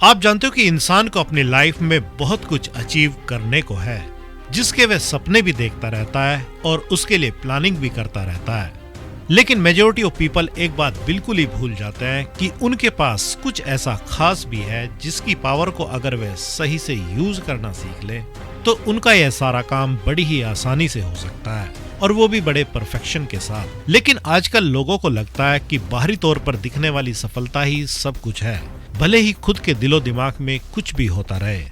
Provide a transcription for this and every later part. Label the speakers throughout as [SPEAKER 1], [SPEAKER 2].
[SPEAKER 1] आप जानते हो कि इंसान को अपनी लाइफ में बहुत कुछ अचीव करने को है, जिसके वह सपने भी देखता रहता है और उसके लिए प्लानिंग भी करता रहता है। लेकिन मेजॉरिटी ऑफ पीपल एक बात बिल्कुल ही भूल जाते हैं कि उनके पास कुछ ऐसा खास भी है जिसकी पावर को अगर वे सही से यूज करना सीख ले तो उनका यह सारा काम बड़ी ही आसानी से हो सकता है, और वो भी बड़े परफेक्शन के साथ। लेकिन आजकल लोगों को लगता है कि बाहरी तौर पर दिखने वाली सफलता ही सब कुछ है, भले ही खुद के दिलो दिमाग में कुछ भी होता रहे।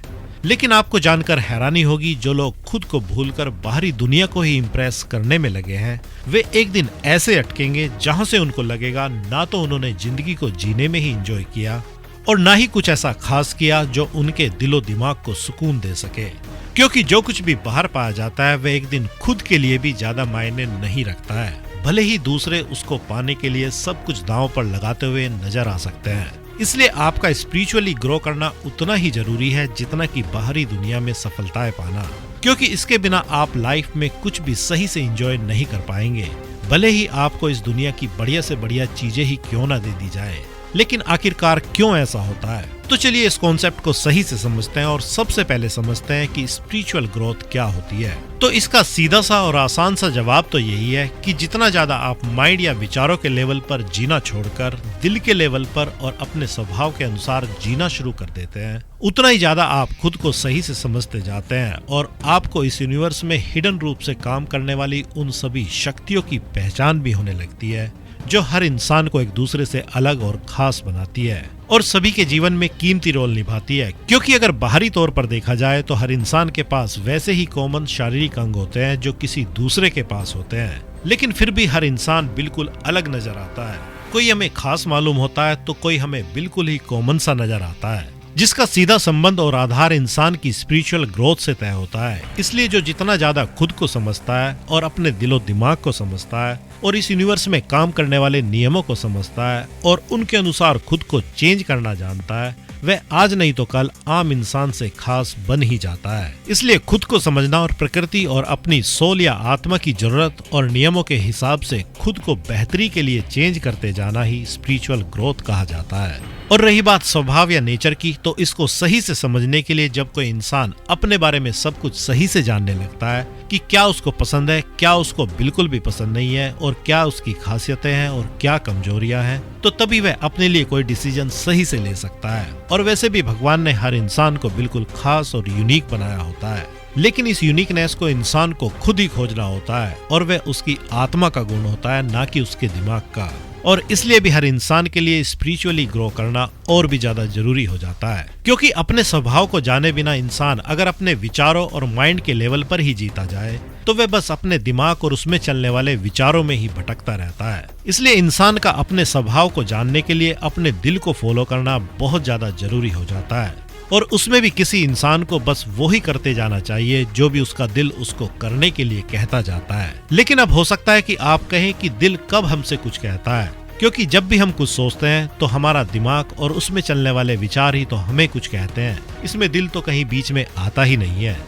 [SPEAKER 1] लेकिन आपको जानकर हैरानी होगी, जो लोग खुद को भूलकर बाहरी दुनिया को ही इम्प्रेस करने में लगे हैं, वे एक दिन ऐसे अटकेंगे जहां से उनको लगेगा ना तो उन्होंने जिंदगी को जीने में ही एंजॉय किया और ना ही कुछ ऐसा खास किया जो उनके दिलो दिमाग को सुकून दे सके। क्योंकि जो कुछ भी बाहर पाया जाता है वह एक दिन खुद के लिए भी ज्यादा मायने नहीं रखता है, भले ही दूसरे उसको पाने के लिए सब कुछ दांव पर लगाते हुए नजर आ सकते हैं। इसलिए आपका स्पिरिचुअली ग्रो करना उतना ही जरूरी है जितना कि बाहरी दुनिया में सफलताएं पाना, क्योंकि इसके बिना आप लाइफ में कुछ भी सही से एंजॉय नहीं कर पाएंगे, भले ही आपको इस दुनिया की बढ़िया से बढ़िया चीजें ही क्यों ना दे दी जाए। लेकिन आखिरकार क्यों ऐसा होता है? तो चलिए इस कॉन्सेप्ट को सही से समझते हैं और सबसे पहले समझते हैं कि स्पिरिचुअल ग्रोथ क्या होती है। तो इसका सीधा सा और आसान सा जवाब तो यही है कि जितना ज्यादा आप माइंड या विचारों के लेवल पर जीना छोड़कर दिल के लेवल पर और अपने स्वभाव के अनुसार जीना शुरू कर देते हैं, उतना ही ज्यादा आप खुद को सही से समझते जाते हैं और आपको इस यूनिवर्स में हिडन रूप से काम करने वाली उन सभी शक्तियों की पहचान भी होने लगती है जो हर इंसान को एक दूसरे से अलग और खास बनाती है और सभी के जीवन में कीमती रोल निभाती है। क्योंकि अगर बाहरी तौर पर देखा जाए तो हर इंसान के पास वैसे ही कॉमन शारीरिक अंग होते हैं जो किसी दूसरे के पास होते हैं, लेकिन फिर भी हर इंसान बिल्कुल अलग नजर आता है। कोई हमें खास मालूम होता है तो कोई हमें बिल्कुल ही कॉमन सा नजर आता है, जिसका सीधा संबंध और आधार इंसान की स्पिरिचुअल ग्रोथ से तय होता है। इसलिए जो जितना ज्यादा खुद को समझता है और अपने दिलो दिमाग को समझता है और इस यूनिवर्स में काम करने वाले नियमों को समझता है और उनके अनुसार खुद को चेंज करना जानता है, वह आज नहीं तो कल आम इंसान से खास बन ही जाता है। इसलिए खुद को समझना और प्रकृति और अपनी सोल या आत्मा की जरूरत और नियमों के हिसाब से खुद को बेहतरी के लिए चेंज करते जाना ही स्पिरिचुअल ग्रोथ कहा जाता है। और रही बात स्वभाव या नेचर की, तो इसको सही से समझने के लिए जब कोई इंसान अपने बारे में सब कुछ सही से जानने लगता है कि क्या उसको पसंद है, क्या उसको बिल्कुल भी पसंद नहीं है और क्या उसकी खासियतें हैं और क्या कमजोरियां हैं, तो तभी वह अपने लिए कोई डिसीजन सही से ले सकता है। और वैसे भी भगवान ने हर इंसान को बिल्कुल खास और यूनिक बनाया होता है, लेकिन इस यूनिकनेस को इंसान को खुद ही खोजना होता है और वह उसकी आत्मा का गुण होता है, ना कि उसके दिमाग का। और इसलिए भी हर इंसान के लिए स्पिरिचुअली ग्रो करना और भी ज्यादा जरूरी हो जाता है, क्योंकि अपने स्वभाव को जाने बिना इंसान अगर अपने विचारों और माइंड के लेवल पर ही जीता जाए तो वह बस अपने दिमाग और उसमें चलने वाले विचारों में ही भटकता रहता है। इसलिए इंसान का अपने स्वभाव को जानने के लिए अपने दिल को फॉलो करना बहुत ज्यादा जरूरी हो जाता है, और उसमें भी किसी इंसान को बस वो ही करते जाना चाहिए जो भी उसका दिल उसको करने के लिए कहता जाता है। लेकिन अब हो सकता है कि आप कहें कि दिल कब हमसे कुछ कहता है, क्योंकि जब भी हम कुछ सोचते हैं तो हमारा दिमाग और उसमें चलने वाले विचार ही तो हमें कुछ कहते हैं, इसमें दिल तो कहीं बीच में आता ही नहीं है।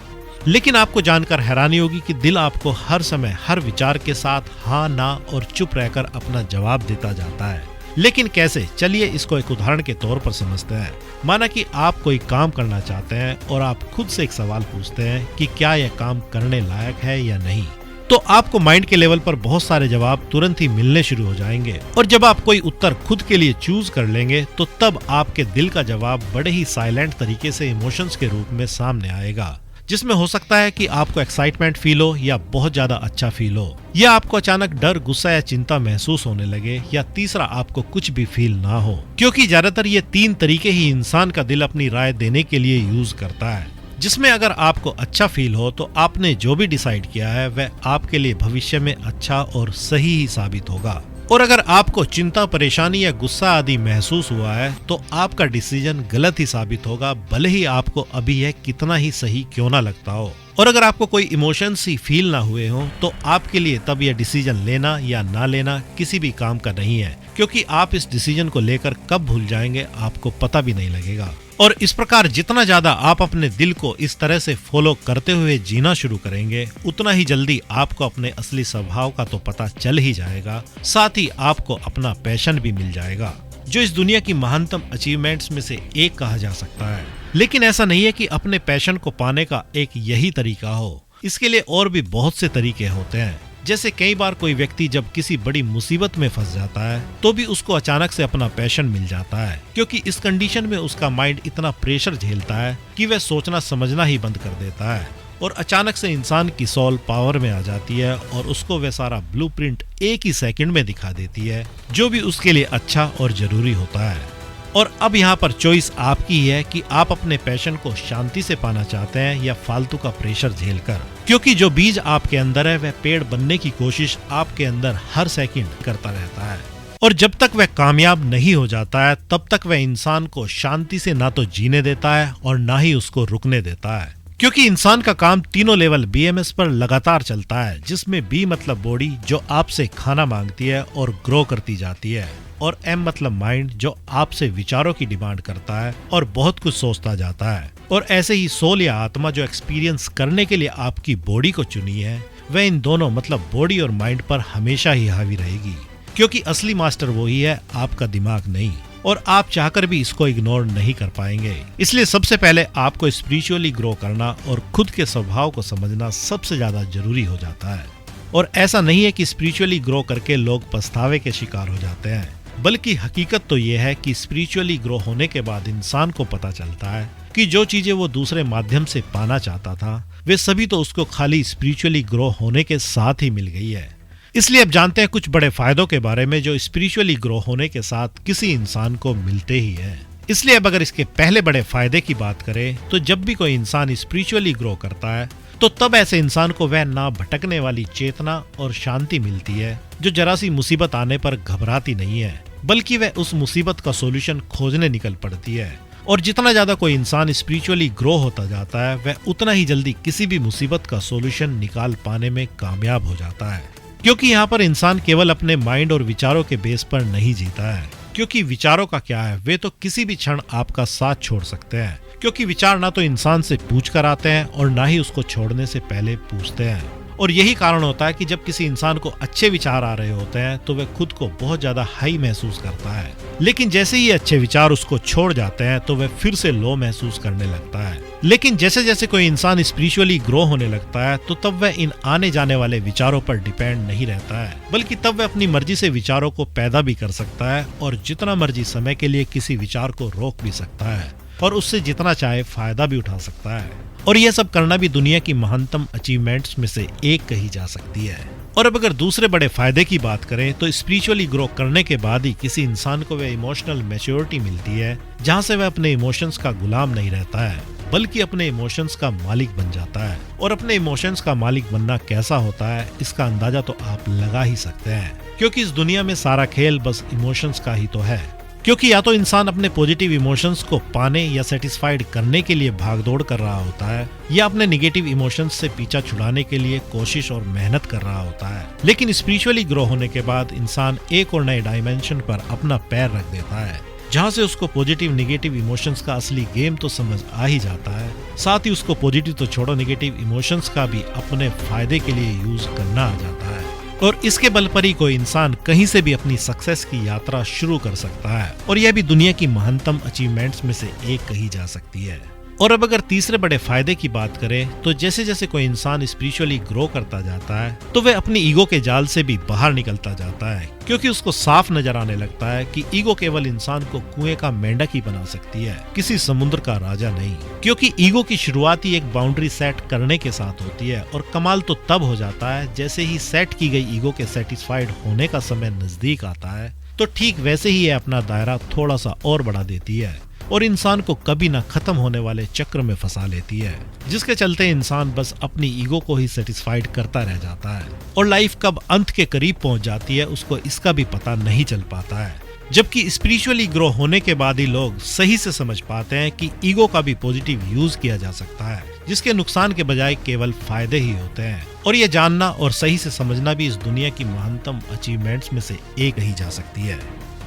[SPEAKER 1] लेकिन आपको जानकर हैरानी होगी कि दिल आपको हर समय हर विचार के साथ हाँ ना और चुप रहकर अपना जवाब देता जाता है। लेकिन कैसे? चलिए इसको एक उदाहरण के तौर पर समझते हैं। माना कि आप कोई काम करना चाहते हैं और आप खुद से एक सवाल पूछते हैं कि क्या यह काम करने लायक है या नहीं, तो आपको माइंड के लेवल पर बहुत सारे जवाब तुरंत ही मिलने शुरू हो जाएंगे। और जब आप कोई उत्तर खुद के लिए चूज कर लेंगे तो तब आपके दिल का जवाब बड़े ही साइलेंट तरीके से इमोशंस के रूप में सामने आएगा, जिसमें हो सकता है कि आपको एक्साइटमेंट फील हो या बहुत ज्यादा अच्छा फील हो, या आपको अचानक डर, गुस्सा या चिंता महसूस होने लगे, या तीसरा आपको कुछ भी फील ना हो। क्योंकि ज्यादातर ये तीन तरीके ही इंसान का दिल अपनी राय देने के लिए यूज करता है, जिसमें अगर आपको अच्छा फील हो तो आपने जो भी डिसाइड किया है वह आपके लिए भविष्य में अच्छा और सही ही साबित होगा। और अगर आपको चिंता, परेशानी या गुस्सा आदि महसूस हुआ है तो आपका डिसीजन गलत ही साबित होगा, भले ही आपको अभी यह कितना ही सही क्यों ना लगता हो। और अगर आपको कोई इमोशंस ही फील ना हुए हो तो आपके लिए तब यह डिसीजन लेना या ना लेना किसी भी काम का नहीं है, क्योंकि आप इस डिसीजन को लेकर कब भूल जाएंगे आपको पता भी नहीं लगेगा। और इस प्रकार जितना ज्यादा आप अपने दिल को इस तरह से फॉलो करते हुए जीना शुरू करेंगे, उतना ही जल्दी आपको अपने असली स्वभाव का तो पता चल ही जाएगा, साथ ही आपको अपना पैशन भी मिल जाएगा। जो इस दुनिया की महानतम अचीवमेंट्स में से एक कहा जा सकता है। लेकिन ऐसा नहीं है कि अपने पैशन को पाने का एक यही तरीका हो। इसके लिए और भी बहुत से तरीके होते हैं। जैसे कई बार कोई व्यक्ति जब किसी बड़ी मुसीबत में फंस जाता है तो भी उसको अचानक से अपना पैशन मिल जाता है, क्योंकि इस कंडीशन में उसका माइंड इतना प्रेशर झेलता है कि वह सोचना समझना ही बंद कर देता है और अचानक से इंसान की सोल पावर में आ जाती है और उसको वह सारा ब्लूप्रिंट एक ही सेकंड में दिखा देती है जो भी उसके लिए अच्छा और जरूरी होता है। और अब यहाँ पर चॉइस आपकी ही है कि आप अपने पैशन को शांति से पाना चाहते हैं या फालतू का प्रेशर झेलकर, क्योंकि जो बीज आपके अंदर है वह पेड़ बनने की कोशिश आपके अंदर हर सेकंड करता रहता है। और जब तक वह कामयाब नहीं हो जाता है तब तक वह इंसान को शांति से ना तो जीने देता है और ना ही उसको रुकने देता है, क्योंकि इंसान का काम तीनों लेवल BMS पर लगातार चलता है, जिसमें B मतलब बॉडी जो आपसे खाना मांगती है और ग्रो करती जाती है, और M मतलब माइंड जो आपसे विचारों की डिमांड करता है और बहुत कुछ सोचता जाता है। और ऐसे ही सोल या आत्मा जो एक्सपीरियंस करने के लिए आपकी बॉडी को चुनी है, वह इन दोनों मतलब बॉडी और माइंड पर हमेशा ही हावी रहेगी, क्योंकि असली मास्टर वही है, आपका दिमाग नहीं। और आप चाहकर भी इसको इग्नोर नहीं कर पाएंगे। इसलिए सबसे पहले आपको स्पिरिचुअली ग्रो करना और खुद के स्वभाव को समझना सबसे ज्यादा जरूरी हो जाता है। और ऐसा नहीं है कि स्पिरिचुअली ग्रो करके लोग पछतावे के शिकार हो जाते हैं, बल्कि हकीकत तो ये है कि स्पिरिचुअली ग्रो होने के बाद इंसान को पता चलता है कि जो चीजें वो दूसरे माध्यम से पाना चाहता था वे सभी तो उसको खाली स्पिरिचुअली ग्रो होने के साथ ही मिल गई है। इसलिए अब जानते हैं कुछ बड़े फायदों के बारे में जो स्पिरिचुअली ग्रो होने के साथ किसी इंसान को मिलते ही हैं। इसलिए अब अगर इसके पहले बड़े फायदे की बात करें तो जब भी कोई इंसान स्पिरिचुअली ग्रो करता है तो तब ऐसे इंसान को वह ना भटकने वाली चेतना और शांति मिलती है जो जरा सी मुसीबत आने पर घबराती नहीं है, बल्कि वह उस मुसीबत का सोल्यूशन खोजने निकल पड़ती है। और जितना ज्यादा कोई इंसान स्पिरिचुअली ग्रो होता जाता है वह उतना ही जल्दी किसी भी मुसीबत का सोल्यूशन निकाल पाने में कामयाब हो जाता है, क्योंकि यहाँ पर इंसान केवल अपने माइंड और विचारों के बेस पर नहीं जीता है, क्योंकि विचारों का क्या है, वे तो किसी भी क्षण आपका साथ छोड़ सकते हैं, क्योंकि विचार ना तो इंसान से पूछ कर आते हैं और ना ही उसको छोड़ने से पहले पूछते हैं। और यही कारण होता है कि जब किसी इंसान को अच्छे विचार आ रहे होते हैं तो वह खुद को बहुत ज्यादा हाई महसूस करता है, लेकिन जैसे ही अच्छे विचार उसको छोड़ जाते हैं तो वह फिर से लो महसूस करने लगता है। लेकिन जैसे जैसे कोई इंसान स्पिरिचुअली ग्रो होने लगता है तो तब वह इन आने जाने वाले विचारों पर डिपेंड नहीं रहता है, बल्कि तब वह अपनी मर्जी से विचारों को पैदा भी कर सकता है और जितना मर्जी समय के लिए किसी विचार को रोक भी सकता है और उससे जितना चाहे फायदा भी उठा सकता है। और यह सब करना भी दुनिया की महानतम अचीवमेंट्स में से एक कही जा सकती है। और अब अगर दूसरे बड़े फायदे की बात करें तो स्पिरिचुअली ग्रो करने के बाद ही किसी इंसान को वह इमोशनल मैच्योरिटी मिलती है जहां से वह अपने इमोशंस का गुलाम नहीं रहता है, बल्कि अपने इमोशंस का मालिक बन जाता है। और अपने इमोशंस का मालिक बनना कैसा होता है इसका अंदाजा तो आप लगा ही सकते हैं, क्योंकि इस दुनिया में सारा खेल बस इमोशंस का ही तो है। क्योंकि या तो इंसान अपने पॉजिटिव इमोशंस को पाने या सेटिस्फाइड करने के लिए भागदौड़ कर रहा होता है, या अपने नेगेटिव इमोशंस से पीछा छुड़ाने के लिए कोशिश और मेहनत कर रहा होता है। लेकिन स्पिरिचुअली ग्रो होने के बाद इंसान एक और नए डायमेंशन पर अपना पैर रख देता है, जहां से उसको पॉजिटिव नेगेटिव इमोशंस का असली गेम तो समझ आ ही जाता है, साथ ही उसको पॉजिटिव तो छोड़ो नेगेटिव इमोशंस का भी अपने फायदे के लिए यूज करना आ जाता है। और इसके बल पर ही कोई इंसान कहीं से भी अपनी सक्सेस की यात्रा शुरू कर सकता है, और यह भी दुनिया की महानतम अचीवमेंट्स में से एक कही जा सकती है। और अब अगर तीसरे बड़े फायदे की बात करें तो जैसे जैसे कोई इंसान स्पिरिचुअली ग्रो करता जाता है तो वह अपनी ईगो के जाल से भी बाहर निकलता जाता है, क्योंकि उसको साफ नजर आने लगता है कि ईगो केवल इंसान को कुएं का मेंढक ही बना सकती है, किसी समुद्र का राजा नहीं। क्योंकि ईगो की शुरुआत ही एक बाउंड्री सेट करने के साथ होती है, और कमाल तो तब हो जाता है जैसे ही सेट की गई ईगो के सेटिस्फाइड होने का समय नजदीक आता है तो ठीक वैसे ही यह अपना दायरा थोड़ा सा और बढ़ा देती है और इंसान को कभी ना खत्म होने वाले चक्र में फंसा लेती है, जिसके चलते इंसान बस अपनी ईगो को ही सेटिस्फाइड करता रह जाता है और लाइफ कब अंत के करीब पहुंच जाती है उसको इसका भी पता नहीं चल पाता है। जबकि स्पिरिचुअली ग्रो होने के बाद ही लोग सही से समझ पाते हैं कि ईगो का भी पॉजिटिव यूज किया जा सकता है, जिसके नुकसान के बजाय केवल फायदे ही होते हैं। और ये जानना और सही से समझना भी इस दुनिया की महानतम अचीवमेंट्स में से एक ही जा सकती है।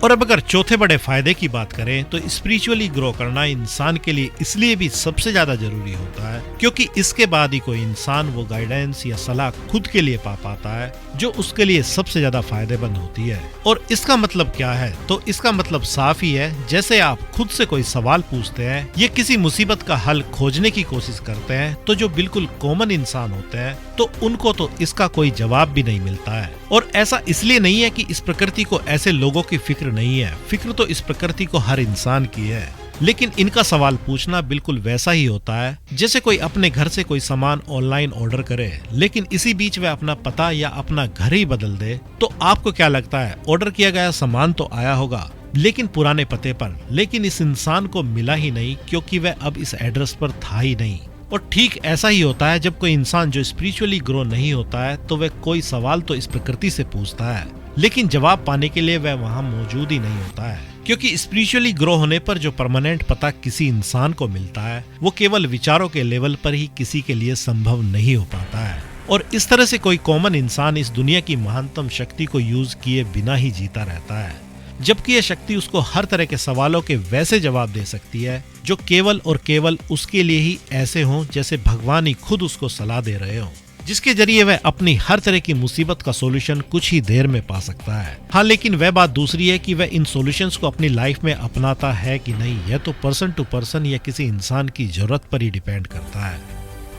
[SPEAKER 1] और अब अगर चौथे बड़े फायदे की बात करें तो स्पिरिचुअली ग्रो करना इंसान के लिए इसलिए भी सबसे ज्यादा जरूरी होता है क्योंकि इसके बाद ही कोई इंसान वो गाइडेंस या सलाह खुद के लिए पा पाता है जो उसके लिए सबसे ज्यादा फायदेमंद होती है। और इसका मतलब क्या है? तो इसका मतलब साफ ही है, जैसे आप खुद से कोई सवाल पूछते हैं या किसी मुसीबत का हल खोजने की कोशिश करते हैं तो जो बिल्कुल कॉमन इंसान होते हैं तो उनको तो इसका कोई जवाब भी नहीं मिलता है। और ऐसा इसलिए नहीं है कि इस प्रकृति को ऐसे लोगों की फिक्र नहीं है, फिक्र तो इस प्रकृति को हर इंसान की है, लेकिन इनका सवाल पूछना बिल्कुल वैसा ही होता है जैसे कोई अपने घर से कोई सामान ऑनलाइन ऑर्डर करे लेकिन इसी बीच वह अपना पता या अपना घर ही बदल दे। तो आपको क्या लगता है, ऑर्डर किया गया सामान तो आया होगा लेकिन पुराने पते पर, लेकिन इस इंसान को मिला ही नहीं क्योंकि वह अब इस एड्रेस पर था ही नहीं। और ठीक ऐसा ही होता है जब कोई इंसान जो स्पिरिचुअली ग्रो नहीं होता है तो वह कोई सवाल तो इस प्रकृति से पूछता है लेकिन जवाब पाने के लिए वह वहां मौजूद ही नहीं होता है, क्योंकि स्पिरिचुअली ग्रो होने पर जो परमानेंट पता किसी इंसान को मिलता है वो केवल विचारों के लेवल पर ही किसी के लिए संभव नहीं हो पाता है। और इस तरह से कोई कॉमन इंसान इस दुनिया की महानतम शक्ति को यूज किए बिना ही जीता रहता है, जबकि यह शक्ति उसको हर तरह के सवालों के वैसे जवाब दे सकती है जो केवल और केवल उसके लिए ही ऐसे हों जैसे भगवान ही खुद उसको सलाह दे रहे हों, जिसके जरिए वह अपनी हर तरह की मुसीबत का सॉल्यूशन कुछ ही देर में पा सकता है। हाँ, लेकिन वह बात दूसरी है कि वह इन सॉल्यूशंस को अपनी लाइफ में अपनाता है कि नहीं, यह तो पर्सन टू पर्सन या किसी इंसान की जरूरत पर ही डिपेंड करता है।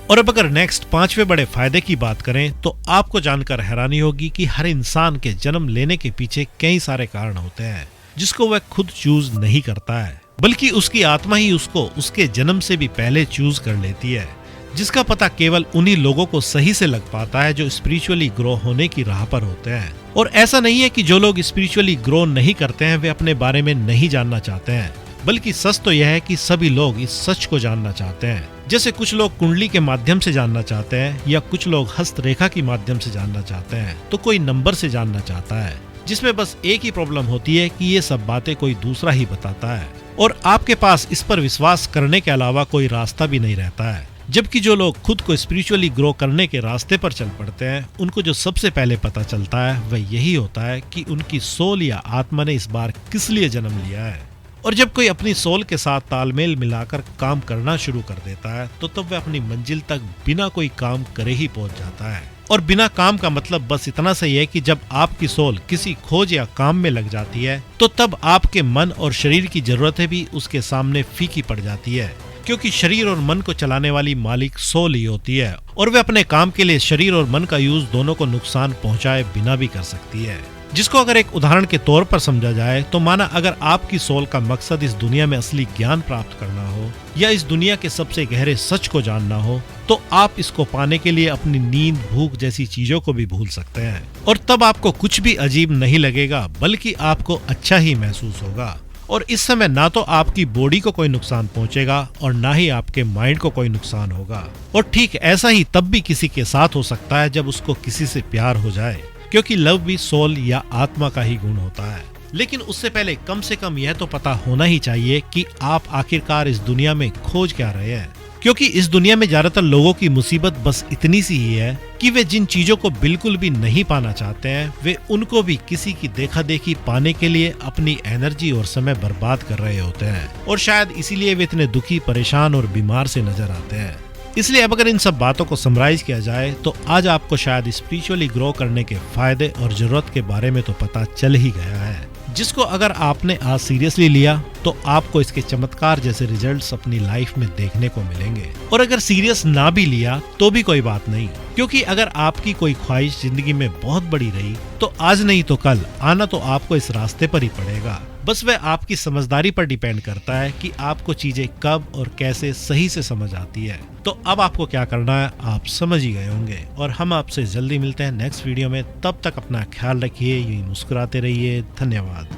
[SPEAKER 1] और अब अगर नेक्स्ट पांचवे बड़े फायदे की बात करें तो आपको जानकर हैरानी होगी कि हर इंसान के जन्म लेने के पीछे कई सारे कारण होते हैं जिसको वह खुद चूज नहीं करता है, बल्कि उसकी आत्मा ही उसको उसके जन्म से भी पहले चूज कर लेती है, जिसका पता केवल उन्हीं लोगों को सही से लग पाता है जो स्पिरिचुअली ग्रो होने की राह पर होते हैं। और ऐसा नहीं है कि जो लोग स्पिरिचुअली ग्रो नहीं करते हैं वे अपने बारे में नहीं जानना चाहते हैं, बल्कि सच तो यह है कि सभी लोग इस सच को जानना चाहते हैं। जैसे कुछ लोग कुंडली के माध्यम से जानना चाहते हैं या कुछ लोग हस्तरेखा के माध्यम से जानना चाहते हैं, तो कोई नंबर से जानना चाहता है, जिसमें बस एक ही प्रॉब्लम होती है कि ये सब बातें कोई दूसरा ही बताता है और आपके पास इस पर विश्वास करने के अलावा कोई रास्ता भी नहीं रहता है। जबकि जो लोग खुद को स्पिरिचुअली ग्रो करने के रास्ते पर चल पड़ते हैं उनको जो सबसे पहले पता चलता है वह यही होता है कि उनकी सोल या आत्मा ने इस बार किस लिए जन्म लिया है। और जब कोई अपनी सोल के साथ तालमेल मिलाकर काम करना शुरू कर देता है तो तब वह अपनी मंजिल तक बिना कोई काम करे ही पहुंच जाता है। और बिना काम का मतलब बस इतना सही है कि जब आपकी सोल किसी खोज या काम में लग जाती है तो तब आपके मन और शरीर की जरूरतें भी उसके सामने फीकी पड़ जाती है, क्योंकि शरीर और मन को चलाने वाली मालिक सोल ही होती है और वे अपने काम के लिए शरीर और मन का यूज दोनों को नुकसान पहुंचाए बिना भी कर सकती है। जिसको अगर एक उदाहरण के तौर पर समझा जाए तो माना अगर आपकी सोल का मकसद इस दुनिया में असली ज्ञान प्राप्त करना हो या इस दुनिया के सबसे गहरे सच को जानना हो तो आप इसको पाने के लिए अपनी नींद, भूख जैसी चीजों को भी भूल सकते हैं और तब आपको कुछ भी अजीब नहीं लगेगा, बल्कि आपको अच्छा ही महसूस होगा। और इस समय ना तो आपकी बॉडी को कोई नुकसान पहुंचेगा और ना ही आपके माइंड को कोई नुकसान होगा। और ठीक ऐसा ही तब भी किसी के साथ हो सकता है जब उसको किसी से प्यार हो जाए, क्योंकि लव भी सोल या आत्मा का ही गुण होता है। लेकिन उससे पहले कम से कम यह तो पता होना ही चाहिए कि आप आखिरकार इस दुनिया में खोज क्या रहे हैं, क्योंकि इस दुनिया में ज्यादातर लोगों की मुसीबत बस इतनी सी ही है कि वे जिन चीजों को बिल्कुल भी नहीं पाना चाहते हैं वे उनको भी किसी की देखा देखी पाने के लिए अपनी एनर्जी और समय बर्बाद कर रहे होते हैं और शायद इसीलिए वे इतने दुखी, परेशान और बीमार से नजर आते हैं। इसलिए अब अगर इन सब बातों को समराइज किया जाए तो आज आपको शायद स्पिरिचुअली ग्रो करने के फायदे और जरूरत के बारे में तो पता चल ही गया है, जिसको अगर आपने आज सीरियसली लिया तो आपको इसके चमत्कार जैसे रिजल्ट्स अपनी लाइफ में देखने को मिलेंगे। और अगर सीरियस ना भी लिया तो भी कोई बात नहीं, क्योंकि अगर आपकी कोई ख्वाहिश जिंदगी में बहुत बड़ी रही तो आज नहीं तो कल आना तो आपको इस रास्ते पर ही पड़ेगा। बस वह आपकी समझदारी पर डिपेंड करता है कि आपको चीजें कब और कैसे सही से समझ आती है। तो अब आपको क्या करना है आप समझ ही गए होंगे और हम आपसे जल्दी मिलते हैं नेक्स्ट वीडियो में। तब तक अपना ख्याल रखिए, यूं मुस्कुराते रहिए। धन्यवाद।